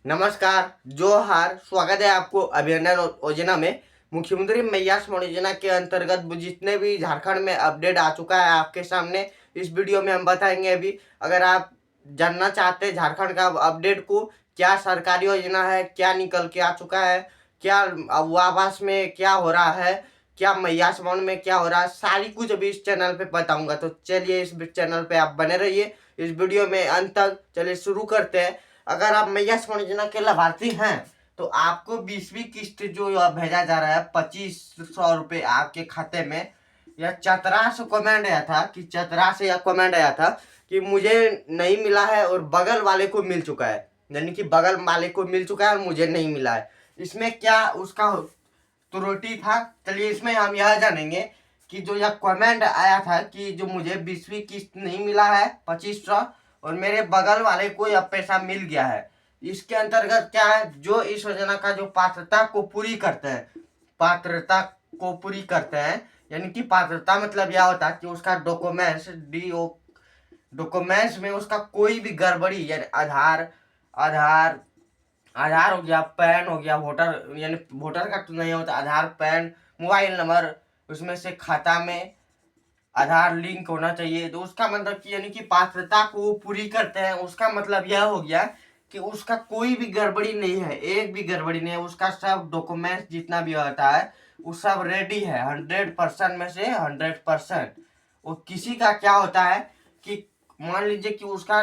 नमस्कार, जोहार, स्वागत है आपको अभिनंदन योजना में। मुख्यमंत्री मैयास योजना के अंतर्गत जितने भी झारखंड में अपडेट आ चुका है आपके सामने इस वीडियो में हम बताएंगे। अभी अगर आप जानना चाहते हैं झारखंड का अपडेट को, क्या सरकारी योजना है, क्या निकल के आ चुका है, क्या आवास में क्या हो रहा है, क्या मैयास में क्या हो रहा है, सारी कुछ अभी इस चैनल पे बताऊंगा। तो चलिए इस चैनल पे आप बने रहिए इस वीडियो में अंत तक। चलिए शुरू करते हैं। अगर आप मैयास योजना के लाभार्थी हैं तो आपको 20वीं किस्त जो भेजा जा रहा है 2500 रुपये आपके खाते में। या चतरा से कमेंट आया था कि चतरा से या कमेंट आया था कि मुझे नहीं मिला है और बगल वाले को मिल चुका है, यानी कि बगल वाले को मिल चुका है और मुझे नहीं मिला है। इसमें क्या उसका त्रुटि था, चलिए इसमें हम यह जानेंगे कि जो यह कमेंट आया था कि जो मुझे 20वीं किस्त नहीं मिला है 2500 और मेरे बगल वाले को यह पैसा मिल गया है, इसके अंतर्गत क्या है, जो इस योजना का जो पात्रता को पूरी करते हैं, पात्रता को पूरी करते हैं, यानी कि पात्रता मतलब यह होता है कि उसका डॉक्यूमेंट्स डॉक्यूमेंट्स में उसका कोई भी गड़बड़ी, यानी आधार आधार आधार हो गया, पैन हो गया, वोटर यानी वोटर का तो नहीं होता, आधार, पैन, मोबाइल नंबर, उसमें से खाता में आधार लिंक होना चाहिए। तो उसका मतलब कि यानी कि पात्रता को वो पूरी करते हैं, उसका मतलब यह हो गया कि उसका कोई भी गड़बड़ी नहीं है, एक भी गड़बड़ी नहीं है, उसका सब डॉक्यूमेंट्स जितना भी होता है वो सब रेडी है 100% में से 100%। वो किसी का क्या होता है कि मान लीजिए कि उसका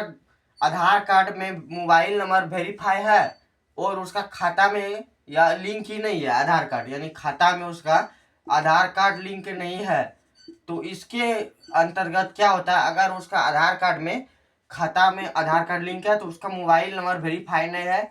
आधार कार्ड में मोबाइल नंबर वेरीफाई है और उसका खाता में या लिंक ही नहीं है आधार कार्ड, यानी खाता में उसका आधार कार्ड लिंक नहीं है, तो इसके अंतर्गत क्या होता है, अगर उसका आधार कार्ड में खाता में आधार कार्ड लिंक है तो उसका मोबाइल नंबर वेरीफाई नहीं है,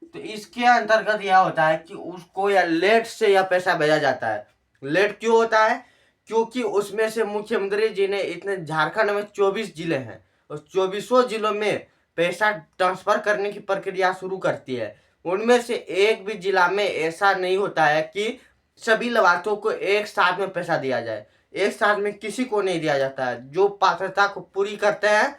तो इसके अंतर्गत यह होता है कि उसको या लेट से यह पैसा भेजा जाता है। लेट क्यों होता है? क्योंकि उसमें से मुख्यमंत्री जी ने इतने झारखंड में 24 जिले हैं और 24 जिलों में पैसा ट्रांसफर करने की प्रक्रिया शुरू करती है। उनमें से एक भी जिला में ऐसा नहीं होता है कि सभी लाभार्थियों को एक साथ में पैसा दिया जाए। एक साथ में किसी को नहीं दिया जाता है। जो पात्रता को पूरी करते हैं,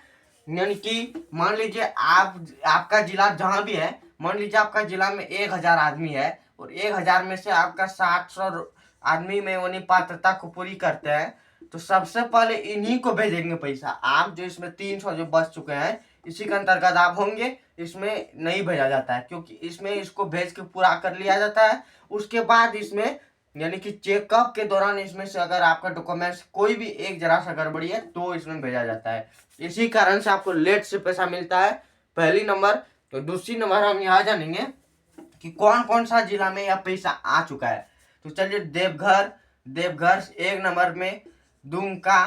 यानी कि मान लीजिए आपका जिला जहां भी है, मान लीजिए आपका जिला में 1000 आदमी है और 1000 में से आपका 700 आदमी में उन्हीं पात्रता को पूरी करते हैं, तो सबसे पहले इन्हीं को भेजेंगे पैसा। आप जो इसमें 300 जो बच चुके हैं इसी के अंतर्गत आप होंगे, इसमें नहीं भेजा जाता है क्योंकि इसमें इसको भेज के पूरा कर लिया जाता है। उसके बाद इसमें यानी कि चेकअप के दौरान इसमें से अगर आपका डॉक्यूमेंट्स कोई भी एक जरा सा गड़बड़ी है तो इसमें भेजा जाता है। इसी कारण से आपको लेट से पैसा मिलता है, पहली नंबर। तो दूसरी नंबर हम यहाँ जानेंगे कि कौन कौन सा जिला में यह पैसा आ चुका है। तो चलिए देवघर देवघर एक नंबर में, दुमका,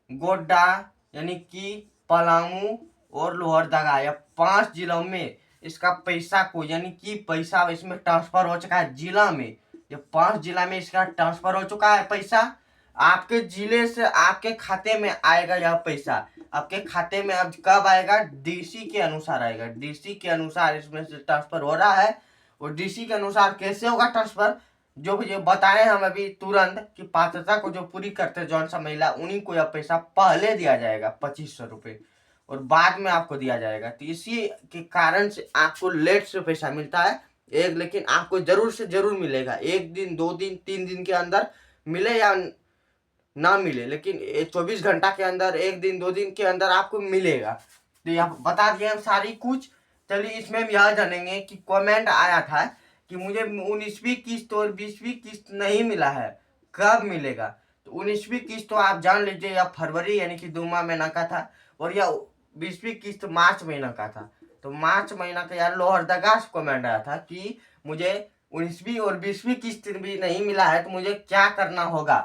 गोड्डा यानी कि पलामू और लोहरदगा, या 5 जिलों में इसका पैसा को यानी कि पैसा इसमें ट्रांसफर हो चुका है जिला में। ये 5 जिला में इसका ट्रांसफर हो चुका है पैसा। आपके जिले से आपके खाते में आएगा यह पैसा। आपके खाते में अब कब आएगा? डीसी के अनुसार आएगा। डीसी के अनुसार इसमें से ट्रांसफर हो रहा है। और डीसी के अनुसार कैसे होगा ट्रांसफर, जो ये बताए हम अभी तुरंत कि पात्रता को जो पूरी करते जौन सा महिला, उन्हीं को यह पैसा पहले दिया जाएगा 2500 रुपये और बाद में आपको दिया जाएगा। तो इसी के कारण से आपको लेट से पैसा मिलता है एक, लेकिन आपको जरूर से जरूर मिलेगा। 1 दिन 2 दिन 3 दिन के अंदर मिले या ना मिले, लेकिन 24 घंटा के अंदर 1 दिन 2 दिन के अंदर आपको मिलेगा। तो यहाँ बता दिए हम सारी कुछ। चलिए इसमें हम यह जानेंगे कि कमेंट आया था कि मुझे 19वीं किस्त और 20वीं किस्त नहीं मिला है, कब मिलेगा? तो 19वीं किस्त तो आप जान लीजिए या फरवरी यानी कि 2 महीना का था, और यह 20वीं किस्त मार्च महीना का था। तो मार्च महीना का यार लोहरदगा से कमेंट आया था कि मुझे 19वीं और 20वीं किस्त भी नहीं मिला है, तो मुझे क्या करना होगा?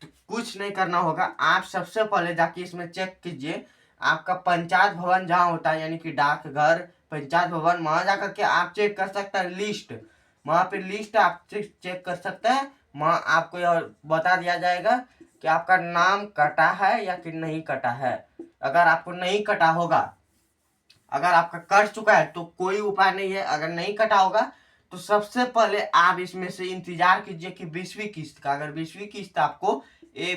तो कुछ नहीं करना होगा। आप सबसे पहले जाके इसमें चेक कीजिए, आपका पंचायत भवन जहाँ होता है यानी कि डाकघर, पंचायत भवन, वहां जाकर के आप चेक कर सकते हैं लिस्ट। वहां पे लिस्ट आप चेक कर सकते हैं। वहां आपको यह बता दिया जाएगा कि आपका नाम कटा है या कि नहीं कटा है। अगर आपको नहीं कटा होगा, अगर आपका कट चुका है तो कोई उपाय नहीं है। अगर नहीं कटा होगा तो सबसे पहले आप इसमें से इंतजार कीजिए कि 20वीं किस्त का, अगर 20वीं किस्त आपको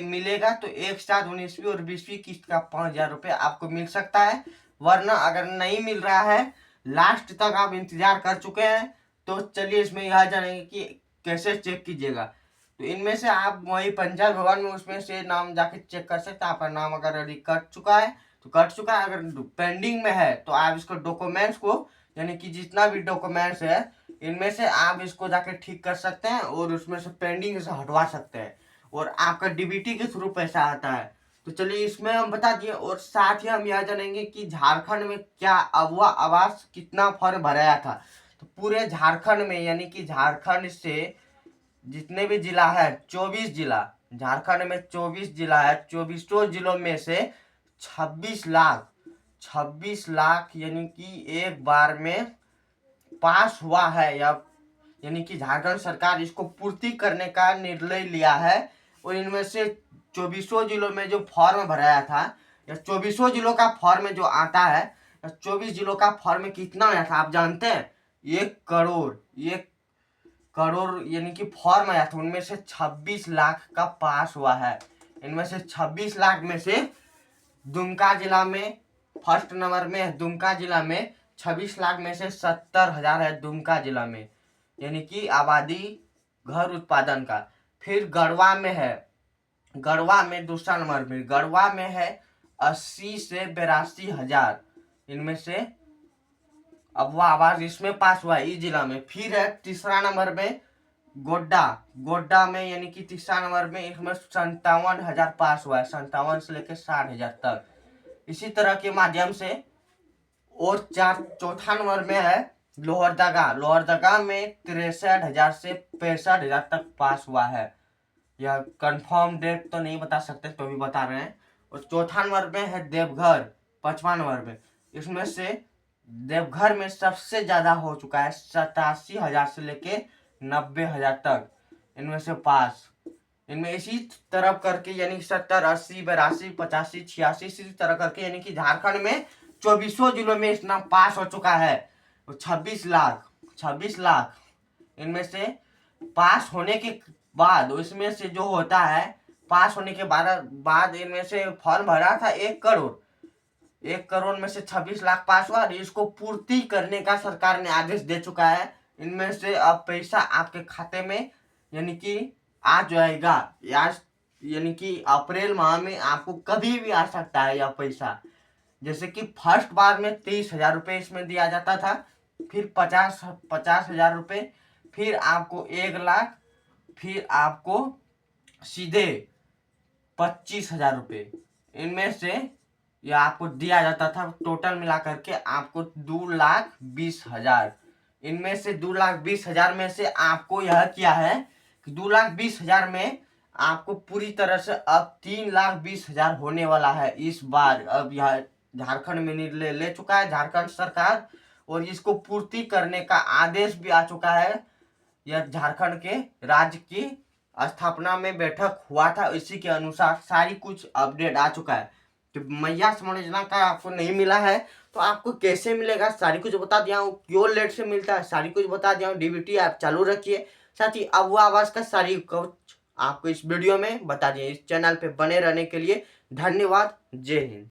मिलेगा तो एक साथ 19वीं और 20वीं किस्त का 5000 रुपये आपको मिल सकता है। वरना अगर नहीं मिल रहा है, लास्ट तक आप इंतजार कर चुके हैं, तो चलिए इसमें यह जानेंगे कि कैसे चेक कीजिएगा। तो इनमें से आप वही पंचायत भवन में उसमें से नाम जाके चेक कर सकते हैं। आपका नाम अगर यदि कट चुका है तो कट चुका है, अगर पेंडिंग में है तो आप इसको डॉक्यूमेंट्स को, यानी कि जितना भी डॉक्यूमेंट्स है इनमें से आप इसको जाके ठीक कर सकते हैं और उसमें से पेंडिंग से हटवा सकते हैं, और आपका डीबीटी के थ्रू पैसा आता है। तो चलिए इसमें हम बता दिए, और साथ ही हम यह जानेंगे कि झारखंड में क्या अबुआ आवास कितना फॉर्म भराया था। तो पूरे झारखंड में, यानी कि झारखंड से जितने भी जिला है, 24 जिला, झारखंड में 24 जिला है, 24 जिलों में से 26 लाख यानी कि एक बार में पास हुआ है, या यानी कि झारखंड सरकार इसको पूर्ति करने का निर्णय लिया है। और इनमें से 24 जिलों में जो फॉर्म भराया था, या 24 जिलों का फॉर्म जो आता है, 24 जिलों का फॉर्म कितना आया था आप जानते हैं? 1 करोड़ यानी कि फॉर्म आया था, उनमें से 26 लाख का पास हुआ है। इनमें से 26 लाख में से दुमका जिला में फर्स्ट नंबर में है। दुमका जिला में 26 लाख में से 70,000 है दुमका जिला में, यानी कि आबादी घर उत्पादन का। फिर गढ़वा में है, गढ़वा में दूसरा नंबर में, गढ़वा में है 80 से 82,000। इनमें से अब वह आवाज इसमें पास हुआ है इस जिला में। फिर है तीसरा नंबर में गोड्डा, गोड्डा में यानी कि तीसरा नंबर में, इसमें 57,000 पास हुआ है, 57 से लेकर 60,000 तक। इसी तरह के माध्यम से और चौथा नंबर में है लोहरदगा, लोहरदगा में 63,000 से 65,000 तक पास हुआ है। यह कंफर्म डेट तो नहीं बता सकते, तो भी बता रहे हैं। और चौथा नंबर में है देवघर, 5वां नंबर में। इसमें से देवघर में सबसे ज्यादा हो चुका है, 87,000 से लेके 90,000 तक इनमें से पास। इनमें इसी तरह करके यानी 70, 80, 82, 85, 86 इसी तरह करके, यानी कि झारखंड में 24 जिलों में इतना पास हो चुका है। 26 लाख इनमें से पास होने के बाद, इसमें से जो होता है पास होने के बाद इनमें से फॉर्म भरा था 1 करोड़ में से 26 लाख पास हुआ। इसको पूर्ति करने का सरकार ने आदेश दे चुका है। इनमें से अब पैसा आपके खाते में यानी कि आ जाएगा, यानी कि अप्रैल माह में आपको कभी भी आ सकता है यह पैसा। जैसे कि फर्स्ट बार में 30,000 रुपये इसमें दिया जाता था, फिर 50,000 रुपये, फिर आपको 1 लाख, फिर आपको सीधे 25,000 रुपये। इनमें से यह आपको दिया जाता था, टोटल मिला करके आपको 2,20,000। इनमें से 2,20,000 में से आपको यह किया है कि 2,20,000 में आपको पूरी तरह से अब 3,20,000 होने वाला है इस बार। अब यह झारखंड में निर्णय ले चुका है झारखंड सरकार, और इसको पूर्ति करने का आदेश भी आ चुका है। यह झारखंड के राज्य की स्थापना में बैठक हुआ था, इसी के अनुसार सारी कुछ अपडेट आ चुका है। तो मैया योजना का आपको नहीं मिला है तो आपको कैसे मिलेगा सारी कुछ बता दिया हूँ, क्यों लेट से मिलता है सारी कुछ बता दिया हूँ। डीबीटी आप चालू रखिए, साथ ही अबुआ आवास का सारी कुछ आपको इस वीडियो में बता दिए। इस चैनल पे बने रहने के लिए धन्यवाद। जय हिंद।